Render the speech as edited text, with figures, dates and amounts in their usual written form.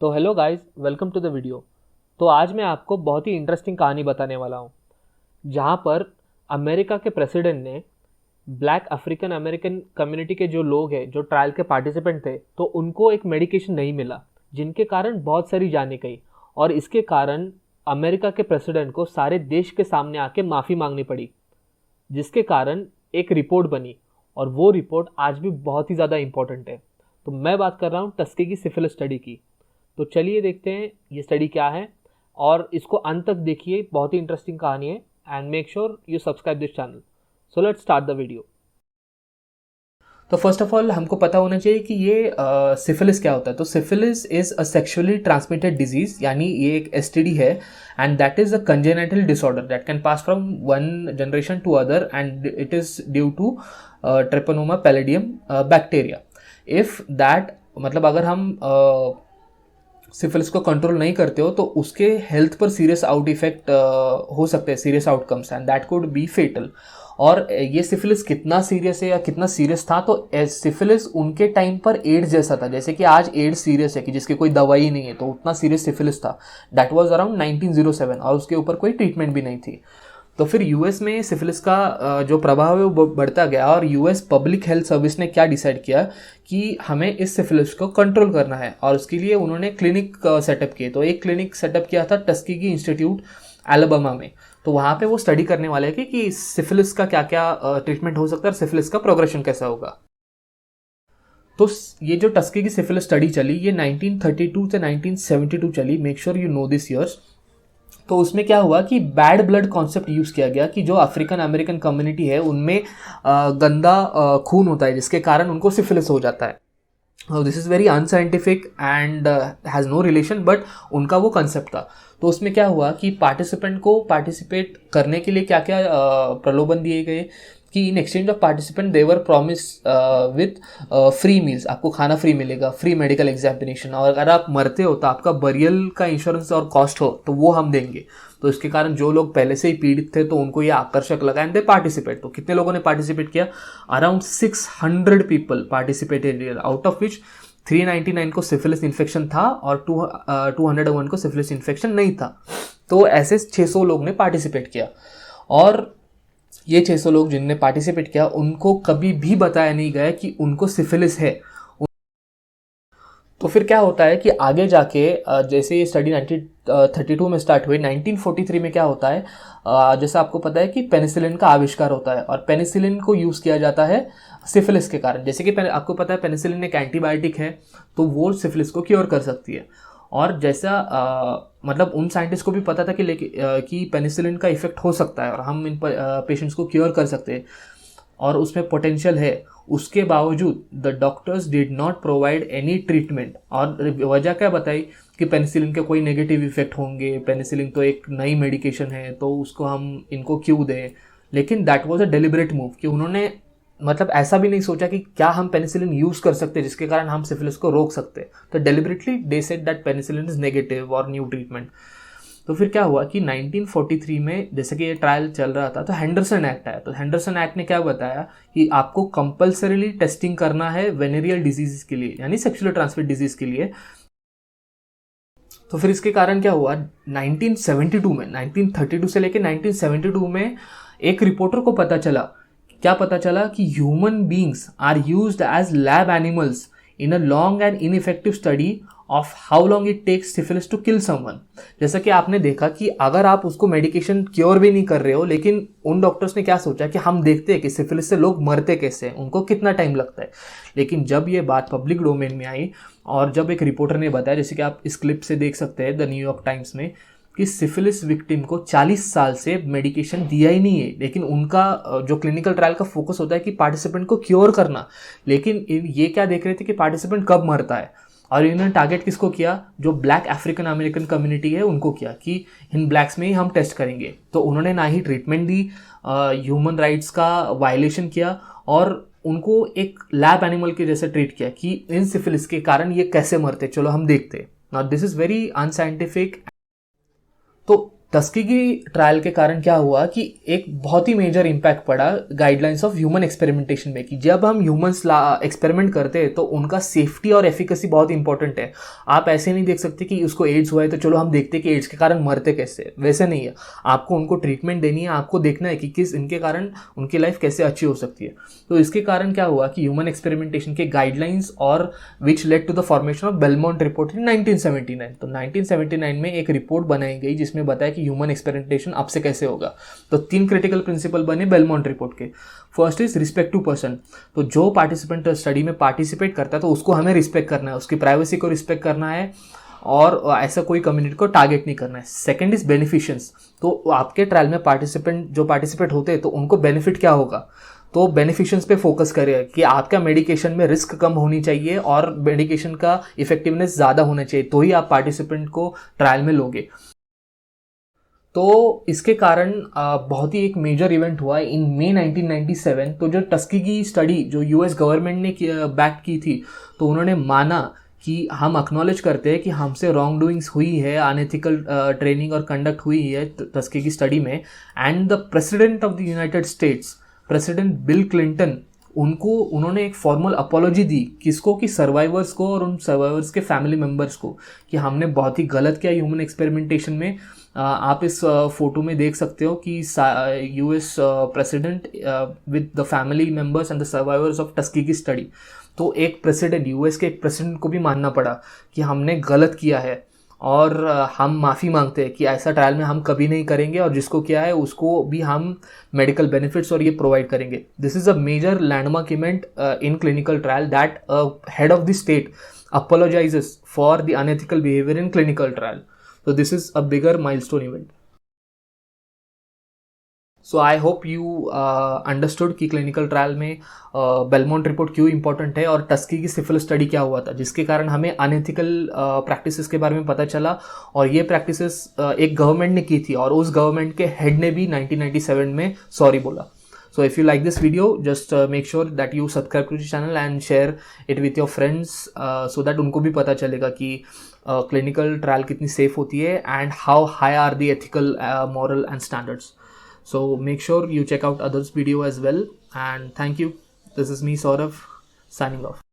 तो hello guys, welcome to the video. तो आज मैं आपको बहुत ही इंटरेस्टिंग कहानी बताने वाला हूँ, जहाँ पर अमेरिका के प्रेसिडेंट ने ब्लैक अफ्रीकन अमेरिकन कम्युनिटी के जो लोग हैं, जो ट्रायल के पार्टिसिपेंट थे, तो उनको एक मेडिकेशन नहीं मिला, जिनके कारण बहुत सारी जानें गई। और इसके कारण अमेरिका के प्रेसिडेंट को सारे देश के सामने आके माफ़ी मांगनी पड़ी, जिसके कारण एक रिपोर्ट बनी। और वो रिपोर्ट आज भी बहुत ही ज़्यादा इंपॉर्टेंट है। तो मैं बात कर रहा हूँ टस्केगी सिफिलिस स्टडी की। तो चलिए देखते हैं ये स्टडी क्या है, और इसको अंत तक देखिए, बहुत ही इंटरेस्टिंग कहानी है। And make sure you subscribe this channel. So let's start the video. तो फर्स्ट ऑफ ऑल हमको पता होना चाहिए कि ये सिफिलिस क्या होता है। तो syphilis is a sexually transmitted disease, यानी ये एक एसटीडी है, and that is a congenital disorder that can pass from one generation to other, and it is due to treponema pallidum bacteria. If that मतलब अगर हम syphilis को control नहीं करते हो तो उसके हेल्थ पर सीरियस आउट इफेक्ट हो सकते हैं, serious outcomes, and that could be fatal. और ये सिफिलिस कितना सीरियस है या कितना सीरियस था, तो सिफिलिस उनके टाइम पर एड्स जैसा था। जैसे कि आज एड्स सीरियस है कि जिसकी कोई दवाई नहीं है, तो उतना सीरियस सिफिलिस था। दैट वाज अराउंड 1907, और उसके ऊपर कोई ट्रीटमेंट भी नहीं थी। तो फिर यूएस में सिफिलिस का जो प्रभाव है वो बढ़ता गया, और यूएस पब्लिक हेल्थ सर्विस ने क्या डिसाइड किया कि हमें इस सिफिलिस को कंट्रोल करना है, और उसके लिए उन्होंने क्लिनिक सेटअप किए। तो एक क्लिनिक सेटअप किया था टस्केगी इंस्टीट्यूट एलाबामा में। तो वहाँ पे वो स्टडी करने वाले थे कि सिफिलिस का क्या क्या ट्रीटमेंट हो सकता है और सिफिलिस का प्रोग्रेशन कैसा होगा। तो ये जो टस्केगी सिफिलिस स्टडी चली, ये 1932 से 1972 चली। Make sure you know this years. तो उसमें क्या हुआ कि बैड ब्लड कॉन्सेप्ट यूज़ किया गया कि जो अफ्रीकन अमेरिकन कम्युनिटी है उनमें गंदा खून होता है, जिसके कारण उनको सिफिलिस हो जाता है। This is very unscientific and has no relation, but उनका वो कंसेप्ट था। तो उसमें क्या हुआ कि पार्टिसिपेंट को पार्टिसिपेट करने के लिए क्या क्या प्रलोभन दिए गए कि in exchange of participant they were promise with free meals, आपको खाना फ्री मिलेगा, फ्री मेडिकल एग्जामिनेशन, और अगर आप मरते हो तो आपका बरियल का इंश्योरेंस और कॉस्ट हो तो वो हम देंगे। तो इसके कारण जो लोग पहले से ही पीड़ित थे तो उनको ये आकर्षक लगा, एंड दे पार्टिसिपेट। तो कितने लोगों ने पार्टिसिपेट किया? Around 600 people participated, out of which 399 को सिफिलिस इन्फेक्शन था और 201 को सिफिलिस इन्फेक्शन नहीं था। तो ऐसे 600 लोग ने पार्टिसिपेट किया, और ये 600 लोग जिनने पार्टिसिपेट किया उनको कभी भी बताया नहीं गया कि उनको सिफिलिस है। तो फिर क्या होता है कि आगे जाके जैसे ये स्टडी 1932 में स्टार्ट हुई, 1943 में क्या होता है, जैसा आपको पता है कि पेनिसिलिन का आविष्कार होता है, और पेनिसिलिन को यूज़ किया जाता है सिफिलिस के कारण। जैसे कि आपको पता है पेनिसिलिन एक एंटीबायोटिक है, तो वो सिफिलिस को क्योर कर सकती है। और जैसा मतलब उन साइंटिस्ट को भी पता था कि पेनिसिलिन का इफेक्ट हो सकता है और हम इन पेशेंट्स को क्योर कर सकते हैं और उसमें पोटेंशियल है, उसके बावजूद the doctors did not provide any treatment. और वजह क्या बताई कि पेनिसिलिन के कोई नेगेटिव इफेक्ट होंगे, पेनिसिलिन तो एक नई मेडिकेशन है, तो उसको हम इनको क्यों दें। लेकिन that was a deliberate move कि उन्होंने मतलब ऐसा भी नहीं सोचा कि क्या हम पेनिसिलिन यूज़ कर सकते हैं जिसके कारण हम सिफिलिस को रोक सकते हैं। तो deliberately they said that penicillin is negative और न्यू ट्रीटमेंट। तो फिर क्या हुआ कि 1943 में जैसे कि ये ट्रायल चल रहा था, तो हेंडरसन एक्ट आया। तो हेंडरसन एक्ट ने क्या बताया कि आपको कंपल्सरीली टेस्टिंग करना है वेनेरियल डिजीज के लिए, यानी सेक्सुअली ट्रांसमिट डिजीज के लिए। तो फिर इसके कारण क्या हुआ, 1972 में, 1932 से लेकर 1972 में एक रिपोर्टर को पता चला, क्या पता चला कि human beings are used as lab animals in a long and ineffective study of how long it takes syphilis to kill someone. जैसा कि आपने देखा कि अगर आप उसको मेडिकेशन क्योर भी नहीं कर रहे हो, लेकिन उन डॉक्टर्स ने क्या सोचा कि हम देखते हैं कि सिफिलिस से लोग मरते कैसे हैं, उनको कितना टाइम लगता है। लेकिन जब ये बात पब्लिक डोमेन में आई और जब एक रिपोर्टर ने बताया, जैसे कि आप इस क्लिप से देख सकते हैं द न्यूयॉर्क टाइम्स में, कि सिफिलिस विक्टिम को 40 साल से मेडिकेशन दिया ही नहीं है, लेकिन उनका जो क्लिनिकल ट्रायल का फोकस होता है कि पार्टिसिपेंट को क्योर करना, लेकिन ये क्या देख रहे थे कि पार्टिसिपेंट कब मरता है। और इन्होंने टारगेट किसको किया? जो ब्लैक अफ्रीकन अमेरिकन कम्युनिटी है उनको किया कि इन ब्लैक्स में ही हम टेस्ट करेंगे। तो उन्होंने ना ही ट्रीटमेंट दी, ह्यूमन राइट्स का वायलेशन किया, और उनको एक लैब एनिमल के जैसे ट्रीट किया कि इन सिफिलिस के कारण ये कैसे मरते, चलो हम देखते। Now this is very unscientific. तो टस्केगी ट्रायल के कारण क्या हुआ कि एक बहुत ही मेजर इम्पैक्ट पड़ा गाइडलाइंस ऑफ ह्यूमन एक्सपेरिमेंटेशन में, कि जब हम ह्यूमंस एक्सपेरिमेंट करते हैं तो उनका सेफ्टी और एफिकेसी बहुत इंपॉर्टेंट है। आप ऐसे नहीं देख सकते कि उसको एड्स हुआ है तो चलो हम देखते कि एड्स के कारण मरते कैसे, वैसे नहीं है। आपको उनको ट्रीटमेंट देनी है, आपको देखना है कि किस इनके कारण उनकी लाइफ कैसे अच्छी हो सकती है। तो इसके कारण क्या हुआ कि ह्यूमन एक्सपेरिमेंटेशन के गाइडलाइंस और which led to the formation of Belmont report in 1979। तो 1979 में एक रिपोर्ट बनाई गई जिसमें बताया कि ह्यूमन एक्सपेरिमेंटेशन अब से कैसे होगा। तो 3 क्रिटिकल प्रिंसिपल बने बेलमोंट रिपोर्ट के। First is respect to person. तो जो पार्टिसिपेंट स्टडी में पार्टिसिपेट करता है तो उसको हमें रिस्पेक्ट करना है, उसकी प्राइवेसी को रिस्पेक्ट करना है और ऐसा कोई कम्युनिटी को टारगेट नहीं करना है। Second is beneficiaries. तो आपके ट्रायल में जो पार्टिसिपेट होते हैं तो उनको बेनिफिट क्या होगा, तो बेनिफिशियंस पे फोकस करें कि आपका मेडिकेशन में रिस्क कम होनी चाहिए और मेडिकेशन का इफेक्टिवनेस ज़्यादा होना चाहिए, तो ही आप पार्टिसिपेंट को ट्रायल में लोगे। तो इसके कारण बहुत ही एक मेजर इवेंट हुआ इन मई 1997। तो जो टस्केगी स्टडी जो यूएस गवर्नमेंट ने बैक की थी, तो उन्होंने माना कि हम एक्नॉलेज करते हैं कि हमसे रॉन्ग डूइंग्स हुई है, अनएथिकल ट्रेनिंग और कंडक्ट हुई है टस्केगी स्टडी में। And the president of the United states, president bill Clinton, उन्होंने एक फॉर्मल अपॉलॉजी दी, किसको, कि सर्वाइवर्स को और उन सर्वाइवर्स के फैमिली मेम्बर्स को, कि हमने बहुत ही गलत किया ह्यूमन एक्सपेरिमेंटेशन में। आप इस फोटो में देख सकते हो कि US president with the family members and the survivors of Tuskegee study. तो एक प्रेसिडेंट, यूएस के एक प्रेसिडेंट को भी मानना पड़ा कि हमने गलत किया है और हम माफ़ी मांगते हैं कि ऐसा ट्रायल में हम कभी नहीं करेंगे, और जिसको किया है उसको भी हम मेडिकल बेनिफिट्स और ये प्रोवाइड करेंगे। This is a major landmark event in clinical trial that head of the state apologizes for the unethical behavior in clinical trial. So this is a bigger milestone event. So I hope you understood कि clinical trial में Belmont report क्यों important है और Tuskegee syphilis study क्या हुआ था, जिसके कारण हमें अनएथिकल प्रैक्टिसेस के बारे में पता चला। और ये प्रैक्टिसेस एक गवर्नमेंट ने की थी और उस गवर्नमेंट के हेड ने भी 1997 में सॉरी बोला। So if you like this video, just make sure that you subscribe to the channel and share it with your friends so that उनको भी पता चलेगा कि clinical trial कितनी safe होती है and how high are the ethical, moral and standards. So make sure you check out others video as well, and thank you. This is me, Saurav, signing off.